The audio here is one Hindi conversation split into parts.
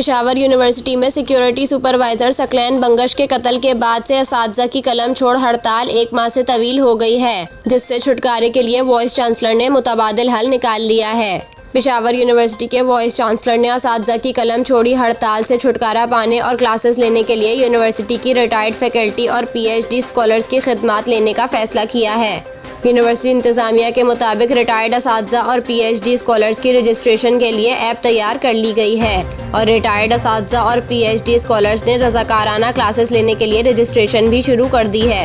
पेशावर यूनिवर्सिटी में सिक्योरिटी सुपरवाइजर सकलैन बंगश के कत्ल के बाद से असातिज़ा की कलम छोड़ हड़ताल 1 माह से तवील हो गई है, जिससे छुटकारे के लिए वाइस चांसलर ने मुतबादिल हल निकाल लिया है। पेशावर यूनिवर्सिटी के वाइस चांसलर ने असातिज़ा की कलम छोड़ी हड़ताल से छुटकारा पाने और क्लासेस लेने के लिए यूनिवर्सिटी की रिटायर्ड फैकल्टी और PhD स्कॉलर्स की खिदमात लेने का फैसला किया है। यूनिवर्सिटी इंतज़ामिया के मुताबिक रिटायर्ड असातिज़ा और PhD स्कॉलर्स की रजिस्ट्रेशन के लिए ऐप तैयार कर ली गई है और रिटायर्ड असातिज़ा और PhD स्कॉलर्स ने रज़ाकाराना क्लासेस लेने के लिए रजिस्ट्रेशन भी शुरू कर दी है।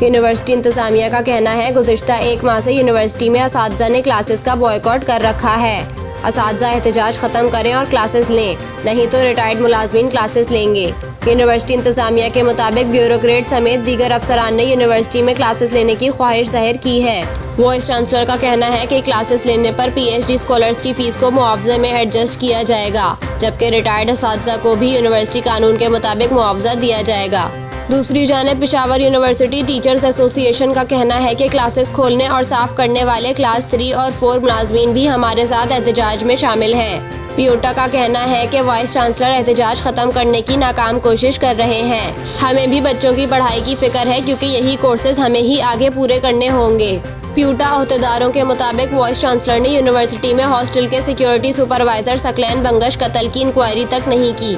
यूनिवर्सिटी इंतज़ामिया का कहना है गुज़िश्ता 1 माह से यूनिवर्सिटी में असातिज़ा ने क्लासेस का बॉयकॉट कर रखा है। असातिज़ा एहतजाज ख़त्म करें और क्लासेस लें, नहीं तो रिटायर्ड मुलाजमीन क्लासेस लेंगे। यूनिवर्सिटी इंतज़ामिया के मुताबिक ब्यूरोक्रेट समेत दीगर अफसरान ने यूनिवर्सिटी में क्लासेस लेने की ख्वाहिश ज़ाहिर की है। वाइस चांसलर का कहना है कि क्लासेस लेने पर PhD स्कॉलर्स की फ़ीस को मुआवजे में एडजस्ट किया जाएगा, जबकि रिटायर्ड असातिज़ा को भी यूनिवर्सिटी कानून के मुताबिक मुआवजा दिया जाएगा। दूसरी जानिब पेशावर यूनिवर्सिटी टीचर्स एसोसिएशन का कहना है कि क्लासेस खोलने और साफ करने वाले क्लास 3 और 4 मुलाजमीन भी हमारे साथ एहतजाज में शामिल हैं। पियोटा का कहना है कि वाइस चांसलर एहतजाज ख़त्म करने की नाकाम कोशिश कर रहे हैं। हमें भी बच्चों की पढ़ाई की फ़िक्र है, क्योंकि यही कोर्सेज हमें ही आगे पूरे करने होंगे। पियोटा ओहदेदारों के मुताबिक वाइस चांसलर ने यूनिवर्सिटी में हॉस्टल के सिक्योरिटी सुपरवाइजर सकलैन बंगश कत्ल की इंक्वायरी तक नहीं की।